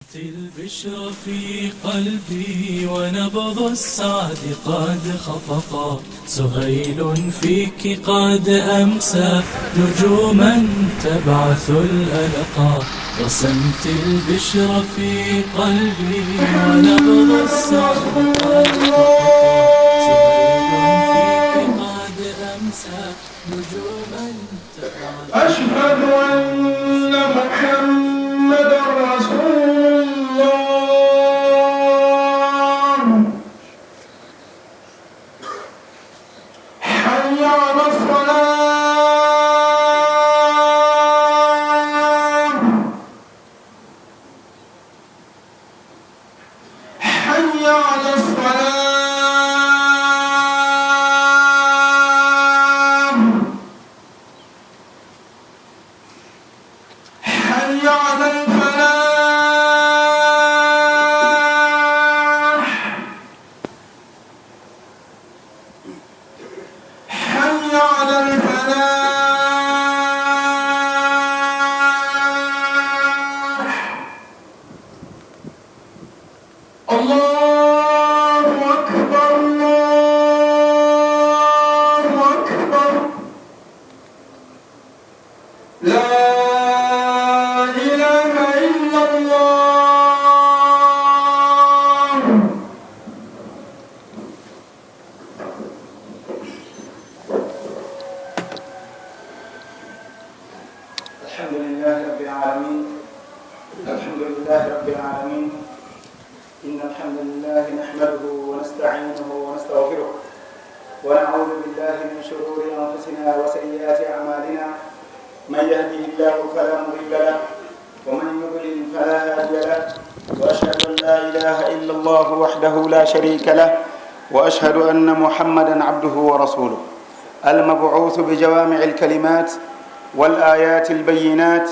البشر في قلبي ونبض السعد قد خفقا، سهيل فيك قد أمسى نجوما تبعث الألقا. رسمت البشر في قلبي ونبض السعد قد خفقا، سهيل فيك قد أمسى نجوما تبعث. أشهد أن محمدا رسول الله. حي على الصلاة. حي على الصلاة. حي على الفلاح. حي على الفلاح. الله أكبر الله أكبر. لا إله إلا الله. الحمد لله رب العالمين. الحمد لله رب العالمين. إن الحمد لله نحمده ونستعينه ونستغفره ونعوذ بالله من شرور أنفسنا وسيئات أعمالنا. من يهده الله فلا مضل له ومن يضلل فلا هادي له، وأشهد أن لا إله إلا الله وحده لا شريك له، وأشهد أن محمدا عبده ورسوله المبعوث بجوامع الكلمات والآيات البينات،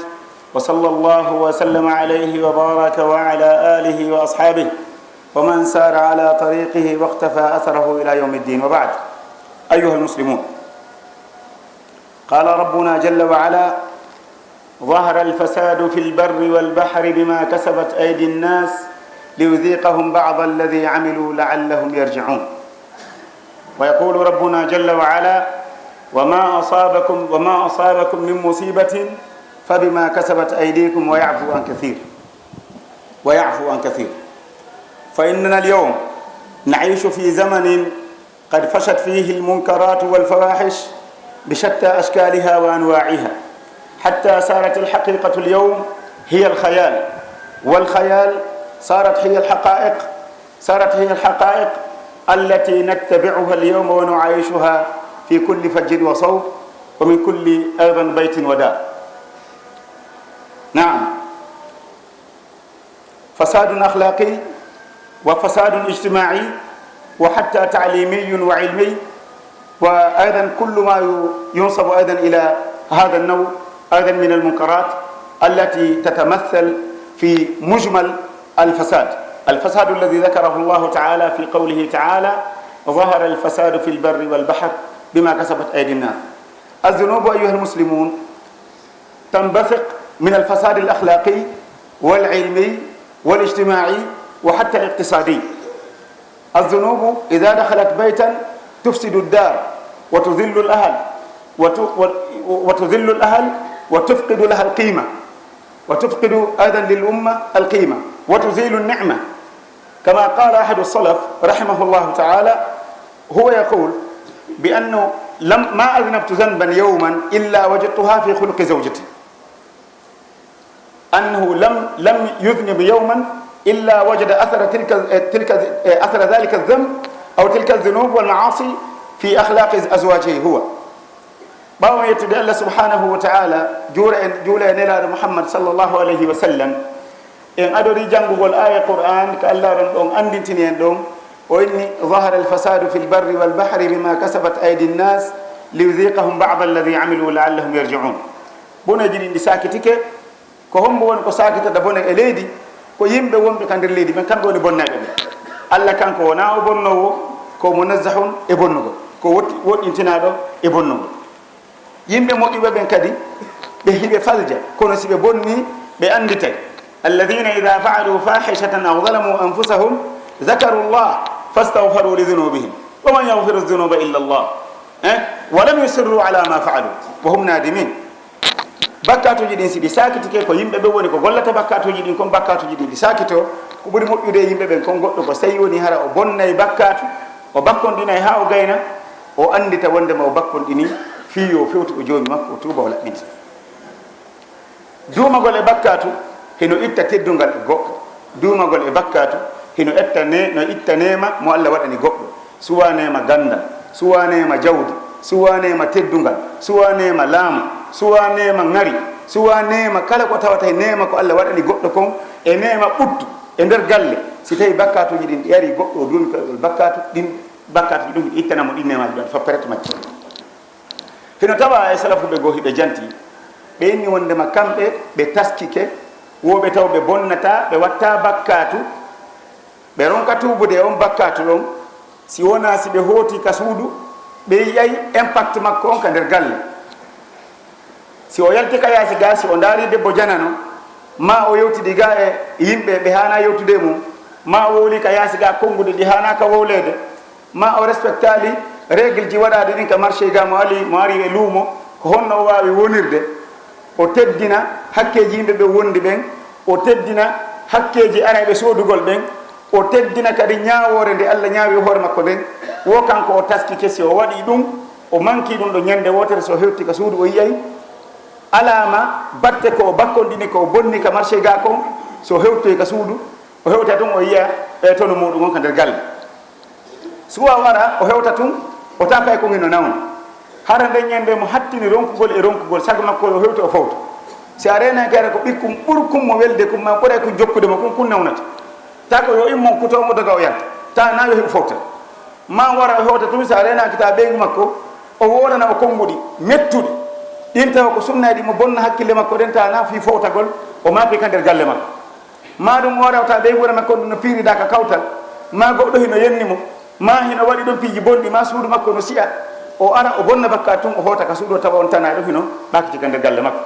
وصلى الله وسلم عليه وبارك وعلى آله وأصحابه ومن سار على طريقه واقتفى أثره إلى يوم الدين. وبعد، أيها المسلمون، قال ربنا جل وعلا: ظهر الفساد في البر والبحر بما كسبت أيدي الناس ليذيقهم بعض الذي عملوا لعلهم يرجعون. ويقول ربنا جل وعلا: وما أصابكم من مصيبة فبما كسبت أيديكم ويعفو عن كثير. فإننا اليوم نعيش في زمن قد فشت فيه المنكرات والفواحش بشتى أشكالها وأنواعها، حتى صارت الحقيقة اليوم هي الخيال، والخيال صارت هي الحقائق التي نتبعها اليوم ونعيشها في كل فج وصوب، ومن كل أيضا بيت ودار. نعم، فساد أخلاقي وفساد اجتماعي وحتى تعليمي وعلمي، وأيضا كل ما ينصب أيضا إلى هذا النوع أيضا من المنكرات التي تتمثل في مجمل الفساد الذي ذكره الله تعالى في قوله تعالى: ظهر الفساد في البر والبحر بما كسبت أيدي الناس. الذنوب أيها المسلمون تنبثق من الفساد الأخلاقي والعلمي والاجتماعي وحتى الاقتصادي. الذنوب إذا دخلت بيتا تفسد الدار وتذل الأهل وتفقد لها القيمة، وتفقد أيضا للأمة القيمة، وتزيل النعمة. كما قال أحد السلف رحمه الله تعالى، هو يقول بأنه ما أذنبت ذنبا يوما إلا وجدتها في خلق زوجتي، أنه لم يذنب يوما إلا وجد أثر ذلك الذنب أو تلك الذنوب والمعاصي في أخلاق أزواجه هو. باو يتدى الله سبحانه وتعالى جولة نيلا محمد صلى الله عليه وسلم إن أدري جنبه الآية القرآن كالله رنون أندين تنين دون، وإني ظهر الفساد في البر والبحر بما كسبت أيدي الناس ليذيقهم بعض الذي عملوا لعلهم يرجعون. بنا جدين دي ساكتك كهم بون كساكت دبون إليدي ko yimbe wonbe kandir leydi men kambe woni bonnabe Allah kanko wona o bonnowo ko munazzahun e bonnugo ko woddintinado e bonnugo. yimbe moƴƴuɓe ɓen kadi ɓe hiɓe falja kono si ɓe bonni ɓe anditay alladina ida faalu fahishatan aw zalamu anfusahum dhakaru llah fastagfaru li dhunubihim wa man yaghfiru dhunuba illa llah wa lam yusirru ala ma faalu wa hum nadimin. bakkatuji ɗin si ɗi sakitike ko yimɓe ɓe woni ko gollata bakkatuji ɗin kon bakkatuji ɗin ɗi sakito ko ɓuri moƴƴude yimɓe ɓen kon goɗɗo ko tawi woni hara o bonnayi bakkatu o bakkonɗinayi ha o gayna o andita wondema o bakkonɗini fiyo fewti o joomi makko o tuuba o laɓɓinta. duumagol e bakkatu heno itta teddungal e goɗɗo, duumagol e bakkatu heno itta nema mo Allah waɗani goɗɗo, suwanema gandal, suwanema jawdi, suwanema teddungal, suwanema laamu, suwanema ngari, suwanema kala ko tawata e nema ko Allah waɗani goɗɗo kon e nema ɓuttu e nder galle. si tawi bakkatuji ɗin ɗi ari goɗɗo o duumi koyɗol bakkatu ɗin bakkatuji ɗum ittanamo ɗin nemaji ɗon fopperet majji. heno tawa e salafuɓe goo hiɓe janti ɓe inni wondema kamɓe ɓe taskike woɓe taw ɓe bonnata ɓe watta bakkatu ɓe ronka tubude e on bakkatu ɗon si wona si ɓe hooti ka suudu ɓe yiyay impact makko on ka nder galle. si o yalti ka yaasi ga si o daari debbo janano ma o yewtidi ga e yimɓe ɓe hana yewtude mum, ma o wowli ka yaasi ga kongude ɗi hana ka wowlede, ma o respectali règle ji waɗaɗe ɗin ka marché ga mo ari e luumo ko honno o wawi wonirde, o teddina hakkeji yimɓe ɓe wondi ɓen, o teddina hakkeji araɓe sodugol ɓen, o teddina kadi ñawore nde Allah ñaawi hoore makko nden. wo kanko o taski kesi o waɗi ɗum o manki ɗum ɗo ñande wotere so hewti ka suudu o yiyay alama batte ko o bakkonɗini ko o bonni ka marché ga kon so hewtoy ka suudu o hewta tun o yiya tono muɗum on ka nder galle. suwa wara o hewta tun o tapay ko ngino nawna hara nden ñande mo hattini ronkugol e ronkugol sago makko o hewta o fawta. si a rena kere ko ɓikkum ɓurkum mo welde kum ma ɓuray ko jokkude mo kun nawnata ta ko yo immon kutomo daga o yalta ta na yo heɓ fofta ma wara o hewta tun sa renaki ta ɓeygu makko o wodana o konguɗi mettuɗi ɗin tawa ko sunnaɗi mo bonna hakkille makko ɗen ta na fi fowtagol o maafi ka nder galle makko. ma ɗum o rewta ɓeygure makko no piirida ka kawtal ma goɗɗo hino yenni mo ma hino waɗi ɗon piiji bonɗi ma suudu makko no siya o ara o bonna bakka tun o hota ka suudu o tawa on tanaɗo hino ɓakiti ka nder galle makko.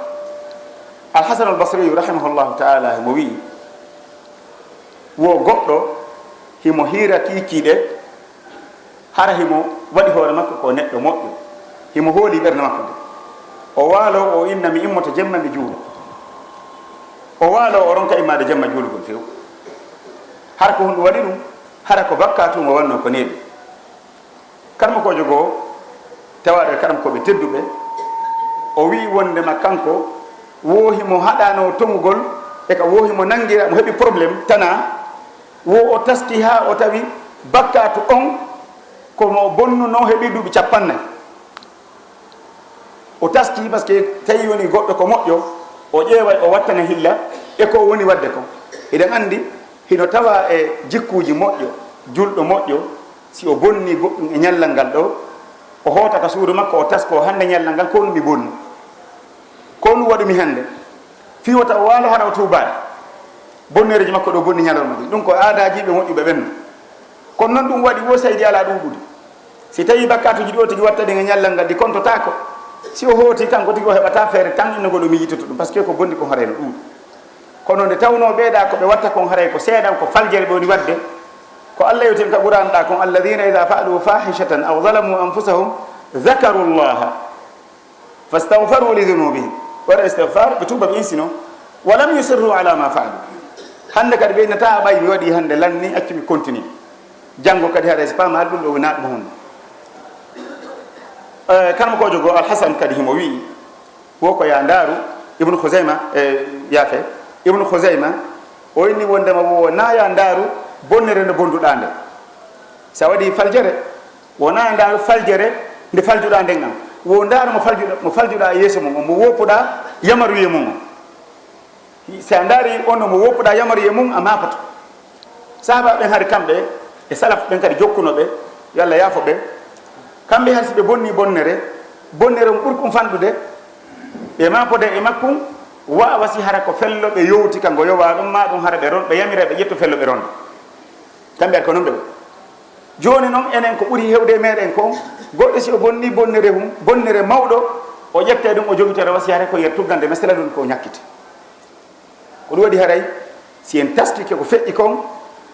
alhasan albasriyu rahimahullahu taala mo wi wo goɗɗo himo hiira kiikiiɗe hara himo waɗi hoore makko ko neɗɗo moƴƴo himo hooli ɓernde makko nde o waalo o inna mi immoto jemma mi juulo o waalo o ronka immade jemma juulugol few hara ko hunɗum waɗi ɗum hara ko bakkatu mo wanno ko neeɓi. karma kojo goo tawaɗo e karam koɓe tedduɓe o wi wondema kanko wohimo haɗano tongugol e ka wohimo nangira mo heɓi probléme tana wo o taski ha o tawi bakkatu on komo bonnuno heɓi duuɓi 50 o taski par ce que tawi woni goɗɗo ko moƴƴo o ƴeeway o wattana hilla e ko woni wadde ko. eɗen andi hino tawa e jikkuji moƴƴo julɗo moƴƴo si o bonni goɗɗum e ñallal ngal ɗo o hoota ka suudu makko o tasko hande ñallal ngal ko ɗum mi bonni ko ɗum waɗumi hande fiwata o waalo haɗa o tuubaade bonnereji makko ɗo bonni ñalal mum ɗum ko aadaji ɓe moƴƴuɓe ɓenno. kono noon ɗum waɗi wo saydi ala ɗuɗude si tawi bakkatuji ɗi o tigi watta ɗi e ñallal ngal ɗi kontotako si o hooti kanko tigi o heɓata feere tan innogol o mi yittoto ɗum par ce que ko bondi ko harayno ɗuuɗi. kono nde tawno ɓeeɗa ko ɓe watta kon haray ko seeɗa ko faljere ɓe woni wadde ko Allah yewten ka ɓuranɗa kon alladina ida faalu fahishatan aw zalamu anfusahum dhakaru llaha fastagfaru li dhunubihim waɗa istigfar ɓe tuuba ɓe insino wa lam yusirru ala ma faalu. hande kadi ɓe nata a ɓay mi waɗi hande lanni accu mi continue janngo kadi haɗa so pama ɗum ɗo wona ɗum hunde. kanmo kojo goo alhasan kadi himo wi wo ko ya ndaaru ibnu khousayma yaafe ibnu khousayma o inni wondema wo naya ndaaru bonnere nde bonduɗa nde sa waɗi faljere wona ndaaru faljere nde faljuɗa nden an wo ndaaru mo faljuɗa yeeso mum mo woppuɗa yamaruye mum sa ndaari onno mo woppuɗa yamaruye mum a mapato. sahaba ɓen haade kamɓe e salaf ɓen kadi jokkunoɓe yo Allah yaafo ɓe kamɓe hay si ɓe bonni bonnere mo ɓurkum fanɗude ɓe mapode e makkum wawa si hara ko fello ɓe yowti kanko yowa ɗum ma ɗum hara ɓe ron ɓe yamira ɓe ƴetto fello ɓe ronda kamɓe ar ko noon ɓe joni noon enen ko ɓuuri hewde meɗen ko goɗɗo si o bonni bonnere mum bonnere mawɗo o ƴette ɗum o jogitore wasi hara ko yer tuggande mesela ɗum ko ñakkite ko ɗum waɗi haray si en tastike ko feƴƴi kon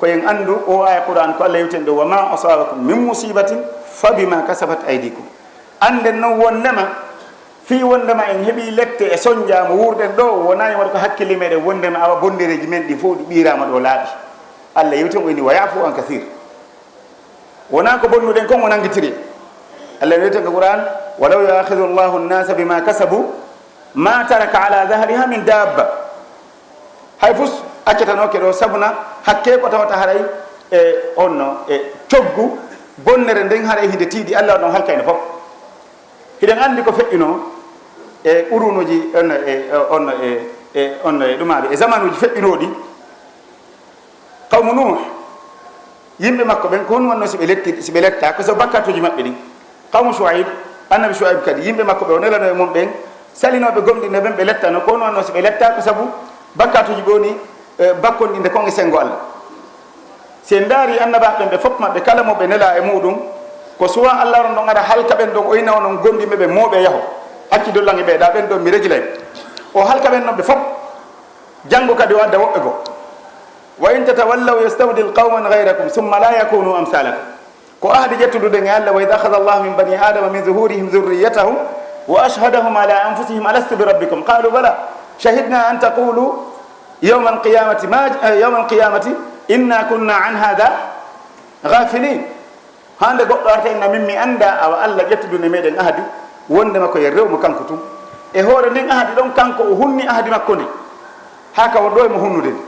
koyen anndu o aya qur'an ko Allah yewten ɗo wa ma asabakum min musibatin fa bima kasabat aydikum anden noon wondema fi wondema en heeɓi lette e soñdiama wurɗen ɗo wonani waɗa ko hakkille meɗen wondema awa bondereji men ɗi fof ɗi ɓirama ɗo laaɓi Allah yewten o ni wa yafu an kathir wona ko bonnuɗen kon o nanguitiri Allah yewten ko qur'an walaw yuakhidhu llahu nnasa bima kasabu ma taraka ala dahriha min dabba hay fus accatanoke ɗo sabuna hakke ko tawata haray e onno e coggu bonnere nden haray hinde tiiɗi Allah ɗon halkayno fof hiɗen andi ko feƴƴino e urunuji onno e ɗumaɓe e zamanuji feƴƴinoɗi qawmu nuh yimɓe makko ɓen ko hon wonno siɓe letta ko so bakkatuji maɓɓe ɗin qawmu Shuaib annabi Shuaib kadi yimɓe makko ɓe o nelano e mum ɓen salinoɓe gomɗinde ɓen ɓe lettano ko hon wonno siɓe letta ko saabu bakkatuji ɓoni bakkonɗinde kon e sengo Allah si en daari annabaɓe ɓe fof maɓɓe kala mo ɓe nela e muɗum ko suwa Allah ron ɗon ara halka ɓen ɗon oyna onon gondiɓe ɓe mooɓe yaho acci dollange ɓeeɗa ɓen ɗon mi régilay o halka ɓen ɗon ɓe fof janngo kadi o adda woɓɓe goo wa in tatawallaw yastabdil qawman gayrakum summa la yakunu amsalakum ko ahdi ƴettuduɗen e Allah wa id akhada allahu min bani adama min zuhurihim dhurriyatahum wa ashhadahum ala anfusihim alastu bi rabbikum qalu bala shahidna an taqulu yawma alqiyamati inna kunna an hada ghafilin hande goɗɗo arta enna min mi anda awa Allah ƴettudune meɗen ahadi wondema koye rewmo kanko tum e hoore ndin ahadi ɗon kanko o hunni ahadi makko ndi ha ka won ɗo emo hunnude ndi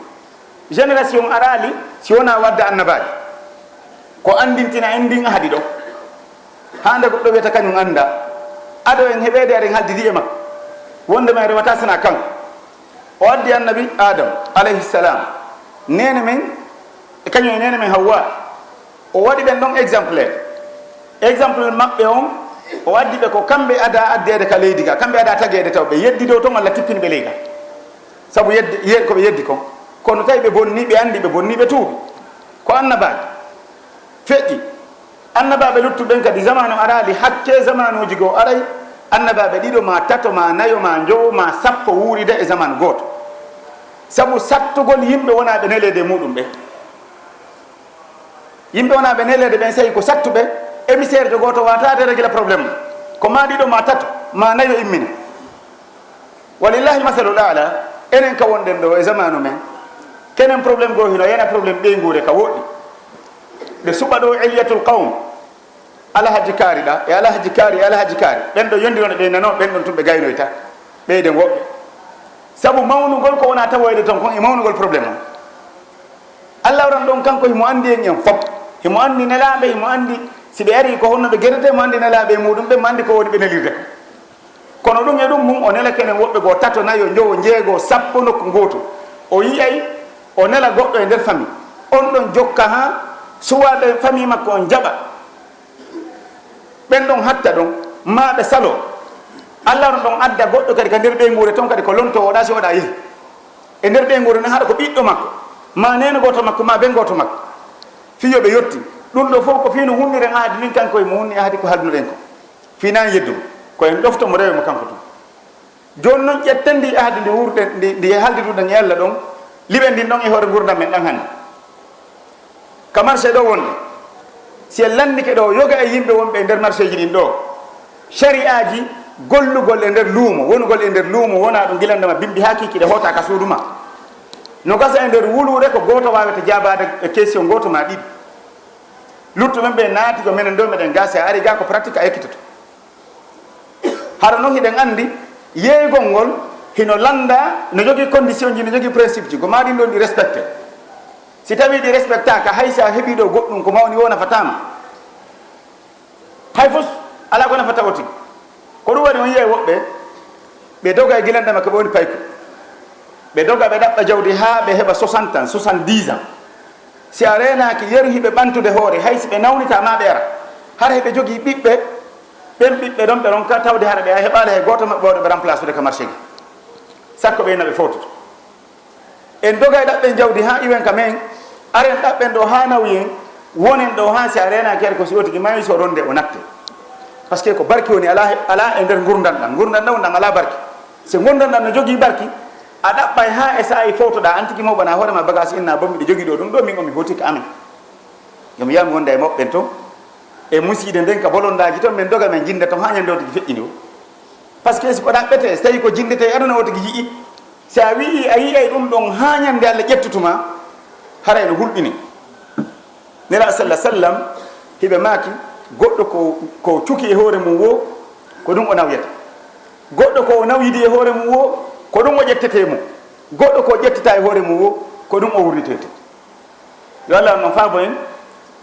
génération arali si wona wadde annabaji ko andintina en ndin ahadi ɗo hande goɗɗo wiyata kañum anda aɗo en heɓede aɗen haaldidi e makko wondema rewata sana kanko o addi annabi adam alayhi salam nene men e kañum e nene men Hawwa o waɗi ɓen ɗon exemple maɓɓe on o waddi ɓe ko kamɓe ada addede ka leydi ga kamɓe ada tagede taw ɓe yeddi dow ton Allah tippini ɓe ley ga saabu koɓe yeddi kon kono tawi ɓe bonni ɓe andi ɓe bonni ɓe tuuɓi ko annabaɓe feƴƴi annabaɓe luttuɓen kadi zamanu arali hakke zamanuji goo aray annabaɓe ɗiɗo ma tato ma nayo ma jowo ma sappo wuurida e zamanu goto saabu sattugol yimɓe wona ɓe nelede muɗum ɓe yimɓe wona ɓe nelede ɓen sayi ko sattuɓe émissaire de goto watade régla probléme ko ma ɗiɗo ma tato ma nayo immina walillahi masalul ala enen ka wonɗen ɗo e zamanu men kenen probléme goo hino yana probléme ɓeygude ka woɗɗi ɓe suɓa ɗo eliyatul qawm alahaji kaari ɗa e alahaji kaari e alahaji kaari ɓen ɗo yondirone ɓe nano ɓen ɗon tun ɓe gaynoyta ɓeyden woɓɓe saabu mawnugol ko wona tawoyde toon kon e mawnugol probléme o Allah waran ɗon kanko himo andi en fof himo andi nelaɓe himo andi si ɓe ari ko honno ɓe gueɗete mo andi nelaɓe muɗum ɓe mo andi ko woni ɓe nelirde ko kono ɗum e ɗum mum o nela kenen woɓɓe goo tato nayo jowo jeego sappo nokku gootu o yiyay o nela goɗɗo e nder famille on ɗon jokka ha suwaɓe famille makko on jaɓa ɓen ɗon hatta ɗon ma ɓe salo Allah on ɗon adda goɗɗo kadi ka nder ɓeygure toon kadi ko lonto oɗa si oɗa yeehi e nder ɓeygure nden haɗa ko ɓiɗɗo makko ma neno goto makko ma ɓen goto makko fiyoɓe yetti ɗum ɗo fof ko fino hunniren ahadi nin kanko e mo hunni ahadi ko haldunoɗen ko finani yeddum koyen ɗofto mo rewe mo kanko tum joni noon ƴetten ndi ahadi ndi wurɗen ndi haldiduɗen e Allah ɗon liɓe ndin ɗon e hoore gurdam men ɗan hannde ka marché ɗo wonɗe si en landike ɗo yoga e yimɓe wonɓe e nder marché ji ɗin ɗo sharia ji gollugol e nder luumo wonugol e nder luumo wona ɗum gilandema bimbi ha kikiɗe hoota ka suudu ma no gasa e nder wuluure ko goto wawete jabade e question goto ma ɗiɗi luttuɓen ɓe naati ko minen ɗo meɗen gasi a ari ga ko pratique a ekkitoto hara noon hiɗen andi yeeygol ngol hino landa no jogui condition ji no jogui principe ji ko maɗin ɗon ɗi respecté si tawi ɗi respectaka hay sa heeɓi ɗo goɗɗum ko mawni wo nafatama hay fof ala ko nafata o tigi ko ɗum waɗi on yiye woɓɓe ɓe doga e guilandema ko ɓe woni payko ɓe doga ɓe ɗaɓɓa jawdi ha ɓe heɓa 60 ans 70 ans si a renaki yerhiɓe ɓantude hoore hay si ɓe nawnita ma ɓe ara hara heɓe jogui ɓiɓɓe ɓen ɓiɓɓe ɗon ɓe ɗon ka tawde hara ɓe a heɓali hay goto maɓɓe wawde ɓe remplace ude ka marché gi sakko ɓeyna ɓe fawtuto en doga e ɗaɓɓen jawdi ha iwen ka men aren ɗaɓɓen ɗo ha nawyen wonen ɗo ha si a renaki are ko si otigi mayi so ronde o natte par ce que ko barki woni ala e nder gurdam ɗam ɗam ala barki so gurdam ɗam no jogui barki a ɗaɓɓay ha e sa'i fowtoɗa antiki mo bana hoorema bagage inna bo miɗo jogui ɗo ɗum ɗo min o mi botika amin yomi yiyami wonda e moɓɓen toon e muside nden ka bolondaji toon min doga men jinda toon ha ñande o tigi feƴƴini o par ce que siko ɗaɓɓete so tawi ko jindete aduna o tigi yii si a wii a yiyay ɗum ɗon ha ñande Allah ƴettutuma hara ene hulɓini nela sallam hiɓe maaki goɗɗo ko cuki e hoore mum wo ko ɗum o nawyata goɗɗo ko o nawyidi e hoore mum wo ko ɗum o ƴettete mum goɗɗo ko ƴettata e hoore mum wo ko ɗum o wurnitete yo Allah noon faabo en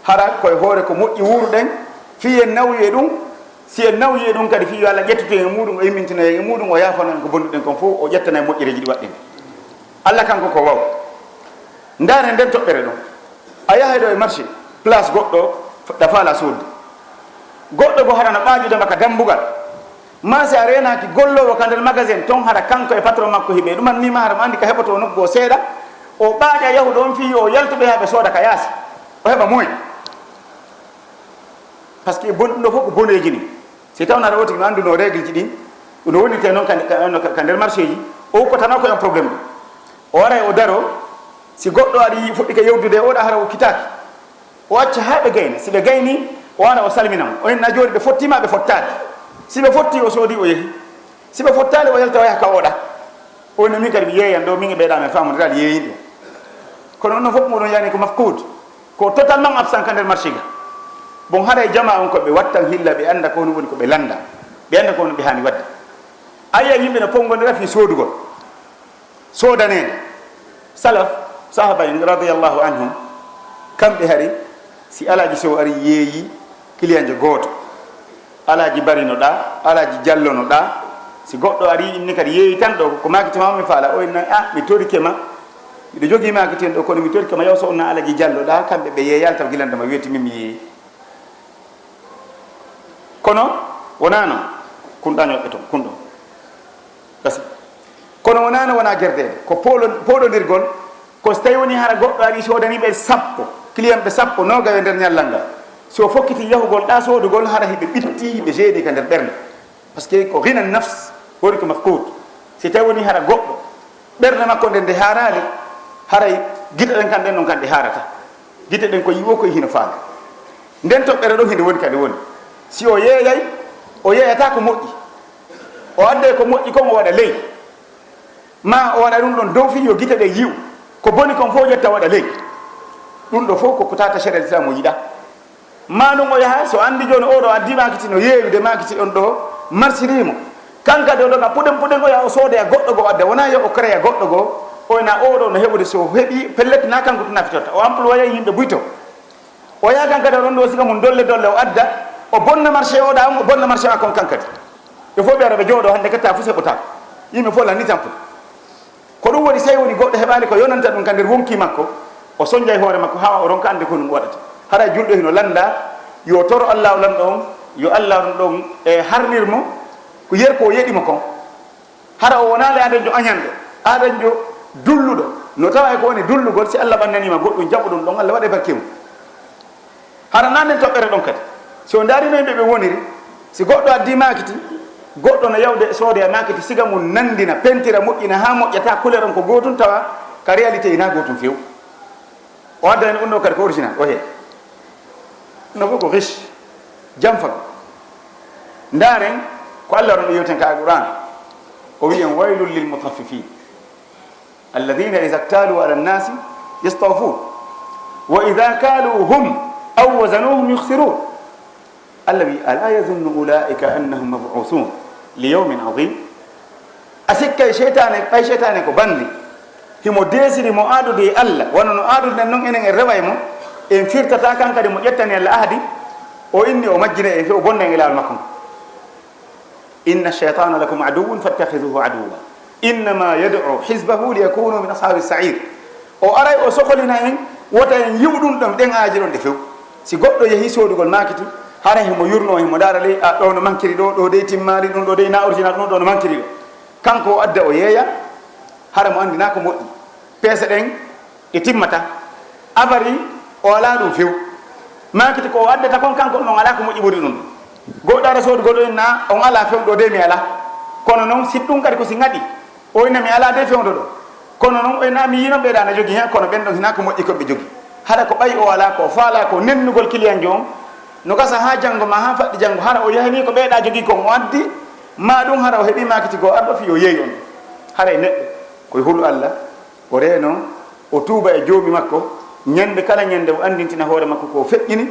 hara koye hoore ko moƴƴi wuruɗen fi en nawyi e ɗum si en nawyi e ɗum kadi fi yo Allah ƴettuto e muɗum o yimmintina e muɗum o yafano en ko bonnuɗen kon fof o ƴettana e moƴƴereji ɗi waɗɗen Allah kanko ko waw ndaare nden toɓɓere ɗon a yahay ɗo e marché place goɗɗo ɗa faala sodde goɗɗo bo haɗa no ɓaƴudema ka dambugal ma si a renaki gollowo ka nder magasin toon haɗa kanko e patron makko hiɓe ɗuman mima haɗa mo andi ka heɓoto nokku o seeɗa o ɓaaƴa yahuɗo on fi o yaltuɓe haɓe sooda ka yaasi o heɓa moyen par ce que ɗum ɗo fof ko boneji ni si taw naɗa woti no anduno règle ji ɗin no wonirte noon ka nder marché ji o hukkatano ko en probléme ɗum o waray o daro si goɗɗo aɗa fuɗɗike yewdude oɗa hara o kitaki o acca ha ɓe gayna si ɓe gayni o wara o salminamo o henna joni ɓe fottima ɓe fottade si ɓe fotti o soodi o yeehi si ɓe fottali o yalta o yaha ka oɗa o no min kadi mi yeeyan ɗo min e ɓeeɗa men famodiraɗi yeeyin ɗum kono on noon fof moɗon yani ko mafkude ko totalement absent ka nder marché ga bon haɗa e jama on koɓe wattan hilla ɓe anda ko hono woni koɓe landa ɓe anda ko hono ɓe hani wadde ayiya yimɓe no pongodira fi soodugol soodanede salaf sahaba en radiallahu anhum kamɓe hari si alaji sow ari yeeyi client gooto alaji barinoɗa alaji jallonoɗa si goɗɗo ari inni kadi yeeyi tan ɗo ko makitima mi faala o inna mi torikema miɗo jogui makiten ɗo kono mi torikema yaw so onna alaji jalloɗa kamɓe ɓe yeeyal taw guilandema wiyeti min mi yeeyi kono wona noon kunɗañoɓe toon kunɗo gasi kono wonano wona guerdede ko poɗodirgol ko so tawi woni hara goɗɗo ari sodaniɓe sappo client ɓe sappo nogawe nder ñallal ngal so fokkiti yahugol ɗa sodugol hara hiɓe ɓitti hiɓe jeeɗi ka nder ɓerde par ce que ko hina nafs woni ko mafkude si tawi woni hara goɗɗo ɓerde makko nde nde harali haray guite ɗen kam ɗen ɗon kam ɗe harata guite ɗen ko yiwo koye hino faala nden toɓɓere ɗo hinde woni kadi woni si o yeeyay o yeeyata ko moƴƴi o adde ko moƴƴi kon o waɗa ley ma o waɗa ɗum ɗon dow fi yo guite ɗe yiw ko boni kon fof ƴetta waɗa ley ɗum ɗo fof koko tata chérel islam o yiɗa ma ɗum o yaha so andi joni oɗo addi makiti no yeewi de makiti ɗon ɗo marsirimo kanka de oɗon a puɗen o yaha o soode a goɗɗo goo adda wona yo o créa goɗɗo goo oyna oɗo no heɓude so heeɓi pellet na kanko to nafitorta o employé yimɓe buyto o yaha kankadi ɗon ɗo siga mum dolle o adda o bonna marché oɗa o bonna marché makon kankadi ɓe fof ɓe ara ɓe jooɗo hande katta fof seɓotako yimɓe fof lanni tan ko ɗum woni so woni goɗɗo heɓani ko yonanta ɗum ka nder wonki makko o soñja e hoore makko ha o ronka ande ko ɗum waɗata haɗa julɗo hino landa yo toro Allah o lanɗo on yo Allah ɗum ɗon e harnirmo ko yer ko yeɗimo kon hara o wonale aɗen jo añanɗo aɗen jo dulluɗo no tawa ko woni dullugol si Allah ɓannanima goɗɗum jaɓo ɗum ɗon Allah waɗe barke mum hara nannen toɓɓere ɗon kadi so darino yimɓe ɓe woniri si goɗɗo addi makiti goɗɗo no yawde soode e makiti siga mum nandina pentira moƴƴina ha moƴƴata couleur on ko gotum tawa ka réalité ina gotum few o addani ɗum ɗo kadi ko original o hee no fof ko riche jamfago ndaren ko Allah ɗon ɗo yewten ka alquran o wi en waylul lil mutaffifin alladina ida ktalu ala nnasi yastawfun wa ida kaluhum aw wazanuhum yukhsirun Allah wi ala yazunnu ulaika annahum mabuthun li yawmin adim a sikkay cheytane ɓay cheytane ko bandi himo desiri mo adude e Allah wona no adude noon enen en reway mo en firtata kan kadi mo ƴettani Allah ahdi o inni o majjina en fe o bonna en e lawol makko inna cheytana lakum aduwun fattakhiduhu aduwa innama yad'u hizbahu liyakunu min ashabi sair o aray o sohlina en wota en yiwɗum ɗum ɗen aaji ɗon ɗe few si goɗɗo yeehi sodugol makiti hara himo yurno himo dara ley a ɗo no mankiri ɗo dey timmari ɗum ɗo dey na original ɗum ɗo no mankiri ɗo kanko o adda o yeeya hara mo andina ko moƴƴi peese ɗen ɗe timmata abari o ala ɗum few makiti ko o addata kon kanko ɗon ala ko moƴƴi ɓuri ɗum goɗɗo ara sodugol ɗo en na on ala few ɗo de mi ala kono noon si ɗum kadi ko si ŋaɗi o ina mi ala de fewndo ɗo kono noon ɓe mi yino ɓeeɗa na jogii hen kono ɓen ɗon hina ko moƴƴi koɓe jogii hara ko ɓayi o ala ko faala ko nennugol client jo on no gasa ha janngo ma ha faɗɗi janngo hara o yahani ko ɓeeɗa jogii kon o addi ma ɗum hara o heeɓi makiti goo arɗo fi o yeeyi on hara e neɗɗo koye hulu Allah o reeno o tuuba e joomi makko ñande kala ñande o andintina hoore makko ko feƴƴini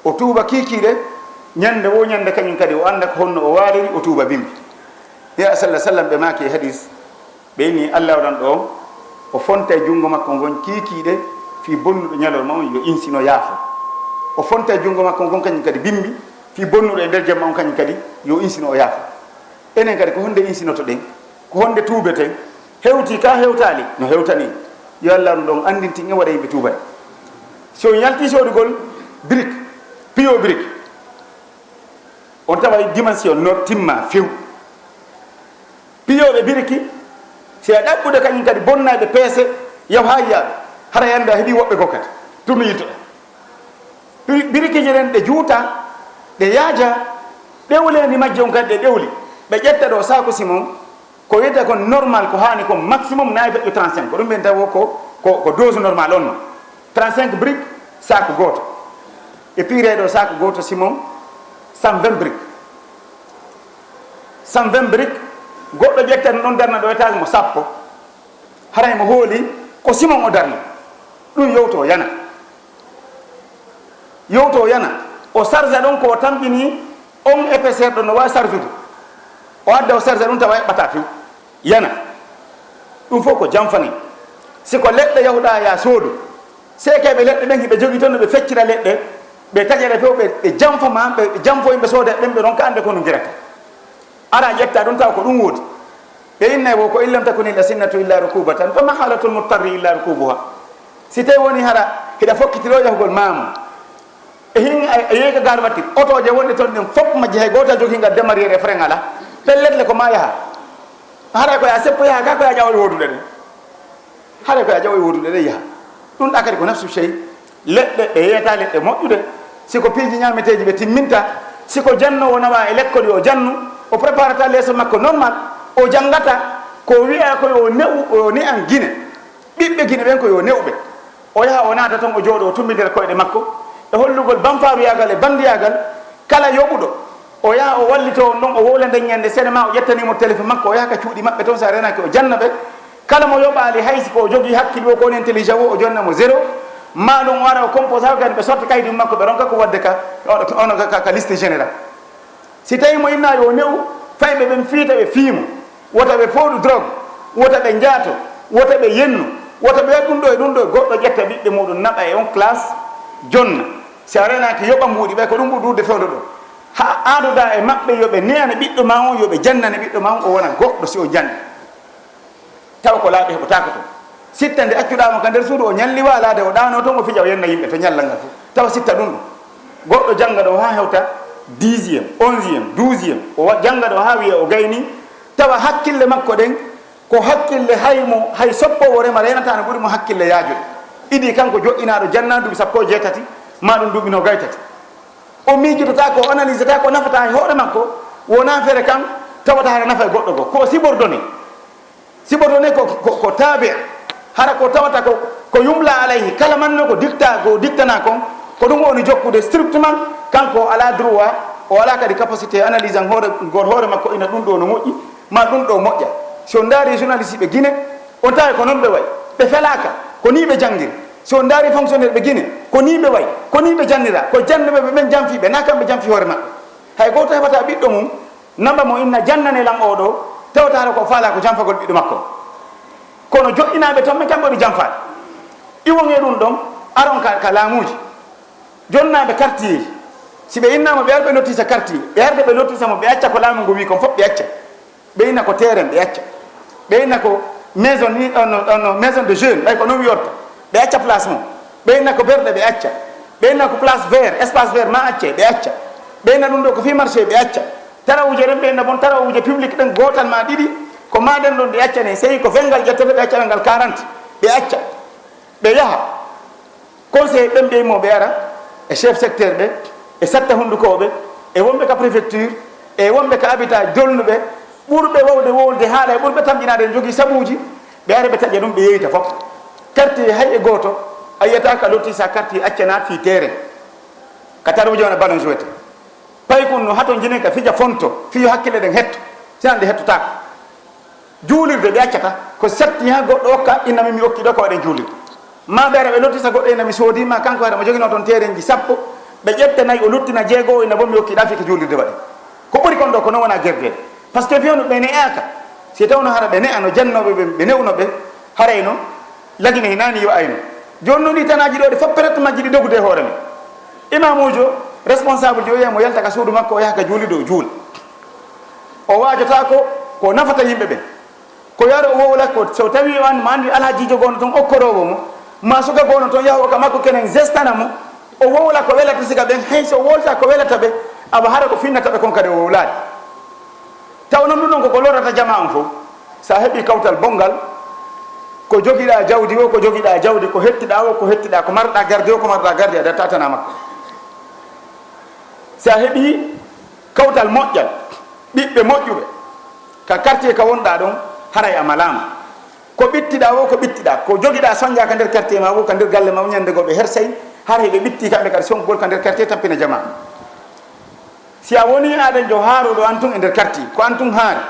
o tuuba kiikiiɗe ñande wo ñande kañum kadi o annda ko honno o waaliri o tuuba bimbi ya sallah sallam ɓe maaki e hadis ɓeyni Allah oɗon ɗo o fonta e junngo makko ngon kiikiiɗe fi bonnuɗo ñalorma on yo insino yaafo o fonta e junngo makko ngon kañum kadi bimbi fi bonnuɗo e nder jamma on kañum kadi yo insino o yaafo enen kadi ko honde insinoto ɗen ko honde tuubeten hewti ka hewtaali no hewtani yo Allah ɗum ɗon andintin e waɗa yimɓe tuubay so yalti soodugol brique piyo brique on tawa dimension no timma few piyoɓe brique si a ɗaɓɓude kañum kadi bonnaɓe peese yaw ha yiyaɓe hara yannde a heeɓi woɓɓe ko kadi tunu yittoɗe brique ji ɗen ɗe juuta ɗe yaaja ɗewlendi majje on kadi ɗe ɗewli ɓe ƴetta ɗo saku simon ko wiyete kon normal ko hani kon maximum nayi feƴƴo 35 ko ɗum ɓen tawo ko dose normal on no 35 brique sac goto e pireɗo sac goto simon 120 brique 120 brique goɗɗo ƴetta ɗum ɗon darna ɗo étage mo sappo haray mo hooli ko simon o darni ɗum yowto yana o charge ɗon ko tampini on épaisseur ɗo no wawi sarvide o adda o charge ɗum tawa heɓɓata few yana ɗum fof ko jamfani siko leɗɗe yahuɗa ya soodu sekeɓe leɗɗe ɓen hiɓe jogui toon no ɓe feccira leɗɗe ɓe taƴere few ɓe jamfama ɓe jamfo yimɓe sooda ɓen ɓe ɗon ka ande kono girata ara ƴetta ɗum taw ko ɗum woodi ɓe innay wo ko illam takuni la sinnatu illa rukubatan fa mahalatul muttarri illa rukubuha si tawi woni hara hiɗa fokkitiro yahugol maamu e hin a yeeyka gar wattit otoje wonɗe toon ɗen fof majji hay goto joginga démarriére e frein ala pelletle ko ma yaha haray koye a seppo yaha ka koye a ƴawoy woduɗe ɗe haray koye a ƴawoy woduɗe ɗe yaha ɗum ɗa kadi ko nafsu chey leɗɗe ɓe yeeta leɗɗe moƴƴude siko piiji ñameteji ɓe timminta siko jannowo nawa e l'école yo jannu o préparata leeso makko normal o janngata ko wiya ko yo ne'u ni an guine ɓiɓɓe guine ɓen ko yo newɓe o yaha o naata toon o jooɗo o tumbidira koyɗe makko e hollugol banfaruyagal e bandiyagal kala yoɓuɗo o yaha o wallito on ɗon o wowla nden ñande seeɗa ma o ƴettanimo téléphone makko o yaha ka cuuɗi maɓɓe toon sa renaki o janna ɓe kala mo yoɓaali haysi ko o jogii hakkille o ko woni intelligent o jonnamo 0 ma ɗum o ara o compose ha kadi ɓe sorta kaydi makko ɓe ronka ko wadde ono ka liste général si tawi mo inna yo newu fayɓe ɓen fiita ɓe fiimo wota ɓe fooɗu drogue wota ɓe njaato wota ɓe yennu wota ɓe ɗum ɗo e ɗum ɗo goɗɗo ƴetta ɓiɓɓe muɗum naɓa e on classe jonna si a renaki yoɓa mbuuɗi ɓe ko ɗum ɓuɗurde fewde ɗo ha aduda e maɓɓe yoɓe neyana ɓiɗɗo ma on yoɓe jannane ɓiɗɗo ma on o wona goɗɗo si o janni taw ko laaɓi heɓotako toon sitta nde accuɗama ka nder suudu o ñalli walade o ɗano toon o fija o yenna yimɓe to ñallal ngal fof tawa sitta ɗum ɗo goɗɗo jangga ɗo ha hewta 10e 11e 12e o jangga ɗo ha wiya o gayni tawa hakkille makko ɗen ko hakkille hay soppowo rema renata no ɓuuri mo hakkille yaajude iɗi kanko joƴƴinaɗo janna duuɓi 17 ma ɗum duuɓi no gaytati o miijotata ko analyse ta ko nafata e hoore makko wona feere kan tawata hara nafa e goɗɗo go ko subordonné ko taabe hara ko tawata ko yumla alayhi kala manno ko dictana kon ko ɗum woni jokkude strictement kanko ala droit o ala kadi capacité analyse an hoore makko ina ɗum ɗo no moƴƴi ma ɗum ɗo moƴƴa so daari journaliste ɓe guine on tawi ko noon ɓe way ɓe felaka ko ni ɓe jangdir so daari fonctionnaire ɓe guine ko ni ɓe way ko ni ɓe jannira ko jannuɓe ɓe ɓen janfiɓe na kamɓe janfi hoore maɓɓe hay goto heɓata ɓiɗɗo mum namba mo inna jannane lan oɗo tawata hara ko faala ko janfagol ɓiɗɗo makko kono joƴƴinaɓe toon ɓe kamɓe ɗo janfaade iwon e ɗum ɗon aron ka laamuji jonnaɓe quartier ji si ɓe innama ɓe arɓe nottisa quartier ɓe arde ɓe nottisamo ɓe acca ko laamu ngu wi kon fof ɓe acca ɓe inna ko terrain ɓe acca ɓe inna ko maison ni maison de jeune ɓay ko noon wiyorta ɓe acca place mum ɓe inna ko berde ɓe acca ɓe inna ko place vert espace vert ma acce ɓe acca ɓe inna ɗum ɗo ko fi marché ɓe acca tarawuje ɗen ɓe inna bon tarawuje public ɗen gotal ma ɗiɗi ko maɗen ɗon ɗe accane sey ko fengal ƴettete ɓe accana ngal 40 ɓe acca ɓe yaha conseil ɓen ɓeymo ɓe ara e chef secteur ɓe e satta hundukoɓe e wonɓe ka préfecture e wonɓe ka habitat dolnuɓe ɓurɓe wawde wowlde haala e ɓurɓe tamƴinade en jogii sabuuji ɓe ari ɓe taƴa ɗum ɓe yeyta fof quartier hay e gooto a yiyata ka lotti sa quartier accanat fi terrain ka taruji wona ballon jouete pay kun no hato jinen ka fija fonto fiyo hakkille ɗen hetto sinan ɗe hettotako juulirde ɓe accata ko satti ha goɗɗo okka innami mi okki ɗo ko waɗen juulirde ma ɓeere ɓe lottisa goɗɗo inami soodima kanko haɗa mo joguino toon terrain ji 10 ɓe ƴettanayi o luttina 6 ina bo mi okki ɗa fika juulirde waɗe ko ɓuri kon ɗo ko non wona guerguede par ce que fewno ɓe ne'aka si tawno hara ɓe ne'ano jannoɓe ɓe ne'uno ɓe harayno lagine hinani yo ayno joni noon ɗi tanaji ɗo ɗe fof peut-être majji ɗi dogude hoore men imamujo responsable ji o wiyamo yalta ka suudu makko o yaha ka juuliɗo o juula o wajata ko nafata yimɓe ɓen ko yaro o wowla ko so tawi an ma andi alhajijo gono toon okkorowo mo ma suka gono toon yahowo ka makko kenen gestana mo o wowla ko welata siga ɓen hay so wolta ko welata ɓe aba hara ko finnata ɓe kon kadi o wowlade taw noon ɗum ɗon koko lorata jama on fof sa heeɓi kawtal bongal ko joguiɗa jawdi o ko joguiɗa jawdi ko hettiɗa o ko hettiɗa ko marɗa garde o ko marɗa garde a dattatana makko sa heeɓi kawtal moƴƴal ɓiɓɓe moƴƴuɓe ka quartier ka wonɗa ɗon haray a malama ko ɓittiɗa o ko ɓittiɗa ko joguiɗa soñdia ka nder quartier ma o ka nder galle ma ñande go ɓe hersay har heɓe ɓitti kamɓe kadi sonkgol ka nder quartier tampina jama si a woni aɗen jo haaruɗo an tun e nder quartier ko an tun haari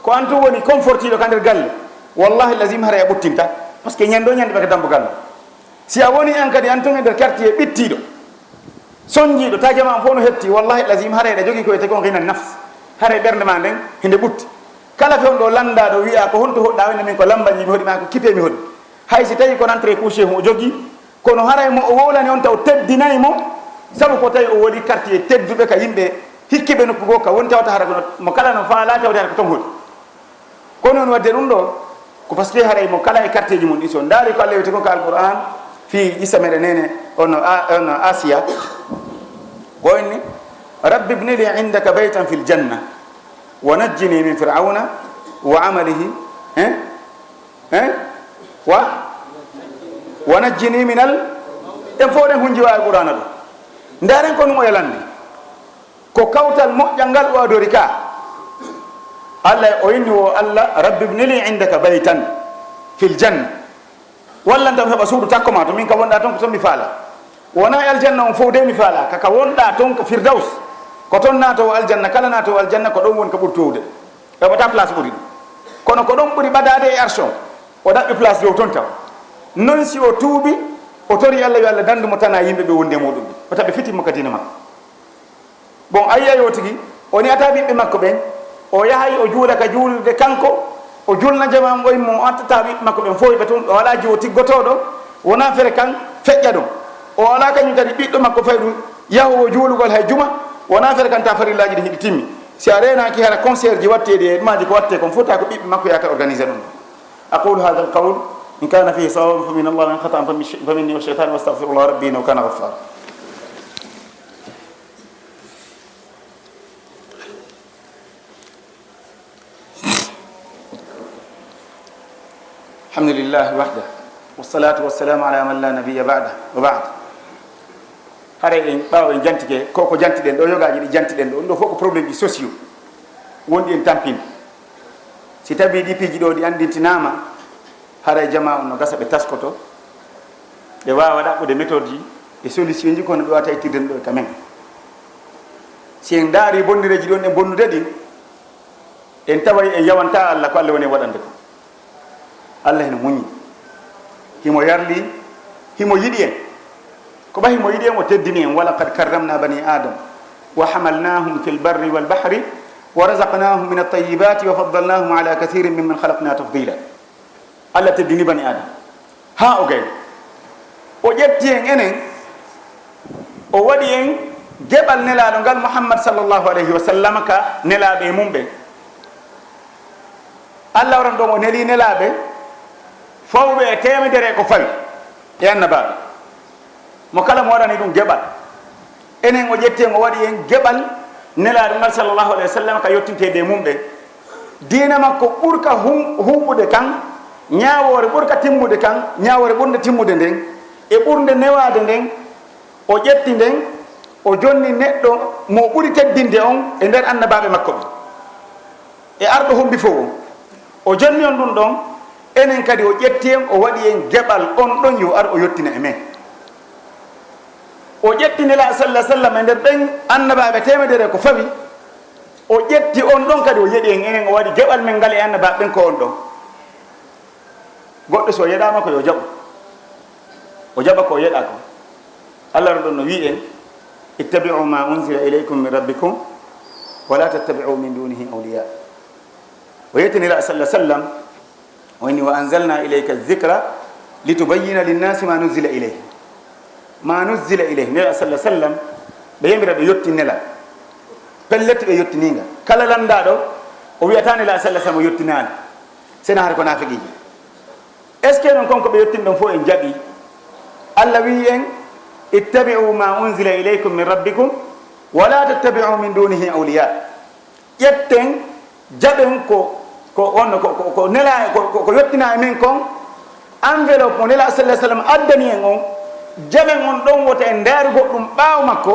ko an tun woni confortiɗo ka nder galle wallahi lazim haray a ɓuttinta par ce que ñande o ñande ɓe ka dambo galle si a woni an kadi an tun e nder quartier ɓittiɗo soñjiɗo ta jama fof no hetti wallahi lazim haray ɗa jogui koye tagi on hina nafs haray ɓernde ma nden hinde ɓutti kala fewn ɗo landaɗo wiya ko honto hoɗɗa wenne min ko lambaji mi hoɗi ma ko kipe mi hoɗi hay si tawi ko rentré couché mo o jogui kono haray mo o wowlani on taw teddinayi mo saabu ko tawi o woni quartier tedduɓe ka yimɓe hikkiɓe nokku goo ka woni tawta hara mo kala no faala tawde hara ko ton hoɗi kono on wadde ɗum ɗo ko par ce que haray mo kala e quartier ji mum ɗi so daari ko allah wiyete ko ka alquran fi ƴissa meɗe nene ono asiya ko inni rabbi ibni li indaka baytan fi ljanna wa najjini min firauna wa amalihi wa najjini min al en fo ɗen hunji wawi qur'ana ɗo ndaren ko ɗum o yalande ko kawtal moƴƴal ngal o adori ka allah o inni o allah rabbi ibni li indaka baytan fi ljanna wallantam heɓa suudu takkoma to min ka wonɗa toon ko toon mi faala wona e aljanna on fof de mi faala kaka wonɗa toon ko firdaus ko toon natowo aljanna kala natowo aljanna ko ɗon woni ko ɓuri towde heɓata place ɓuri ɗum kono ko ɗon ɓuri ɓadade e arche o ɗaɓɓi place dow toon taw non si o tuuɓi o tori allah yo allah dandumo tana yimɓe ɓe wondi e muɗum ɓe o taɓe fitimmo ka dina makko bon a yiya yo tigui o niyata ɓiɓɓe makko ɓen o yahay o juula ka juulirde kanko o julna jamam ɓoy mo attata ɓiɓɓe makko ɓen fof ɓe toon o ala jiwo tiggotoɗo wona fere kan feƴƴa ɗum o ala kañum kadi ɓiɗɗo makko fay ɗum yahowo juulugol hay juma wona fere kan ta farillaji ɗi hiɗi timmi si a renaki hara concert ji watteɗi e ɗumaji ko watte kon fota ko ɓiɓɓe makko yata organisé ɗum aqulu hada al qawl in kana fihi sawabun fa min allah in khatan fa minni wa shaytan wa astaghfirullah rabbi innahu kana ghaffara alhamdulillahi wahda wassalatu wassalamu ala man la nabiyya ba'da wa ba'd hare en ɓaawa en jantike koko jantiɗen ɗo yogaji ɗi jantiɗen ɗo ɗum ɗo fof ko probléme ɗi sociaux wonɗi en tampini si tawi ɗi piiji ɗo ɗi andintinama haray jama on no gasa ɓe taskoto ɓe wawa ɗaɓɓude méthode ji e solution ji kono ɓe wata ittirden ɗo e quand même si en daari bondireji ɗon e bonnude ɗi en taway en yawanta allah ko allah woni waɗande ko allah hene muñi himo yarli himo yiɗi en ko ɓa himo yiɗi en o teddini en wala qad karramna bani adam wa hamalnahum fi lbarri walbahri wa razaqnahum min altayibati wa faddalnahum ala kathirin mimman khalaqna tafdila allah teddini bani adam ha o gay o ƴetti en enen o waɗi en geɓal nelaɗo ngal mouhammad sallllahu alayhi wa sallam ka nelaɓe e mum ɓe allah waran ɗon o neli nelaɓe fawɓe e temedere ko fawi e annabaɓe mo kala mo waɗani ɗum geɓal enen o ƴetti en o waɗi en geɓal nelaɗo ngal sallllahu alayhi wa sallam ka yettintede e mum ɓe dina makko ɓurka humɓude kan ñawore ɓurka timmude kan ñawore ɓurde timmude nden e ɓurde newade nden o ƴetti nden o jonni neɗɗo mo ɓuri teddinde on e nder annabaɓe makko ɓe e arɗo hombi fof o jonni on ɗum ɗon enen kadi o ƴetti en o waɗi en geɓal on ɗon yo ar o yettina e men o ƴettinela sallah sallam e nder ɗen annabaɓe temedere ko fawi o ƴetti on ɗon kadi o yeɗi en enen o waɗi geɓal men ngal e annabaɓe ɓen ko on ɗon goɗɗo so yeɗama ko yo jaɓu o jaɓa ko yeɗa ko allah no ɗon no wi en ittabi'u ma unzila ilaykum min rabbikum wala tattabi'u min dunihi awliya o yettinira sallah sallam o inni wa anzalna ilayka dhikra litubayyina linnasi ma nuzila ilayhi nela sallah sallam ɓe yemira ɓe yettinela pellete ɓe yettiniga kala landaɗo o wiyata nela sallah sallam o yettinani sena har ko nafiqiji est ce que non konko ɓe yettin ɗon fof en jaaɓi allah wi en ittabi'u ma unzila ilaykum min rabbikum wala tattabi'u min dunihi awliya ƴetten jaɓen ko nela ko yettina e men kon enveloppe mo nela sallah sallam addani en on jaɓen on ɗon wota en ndaari goɗɗum ɓaawo makko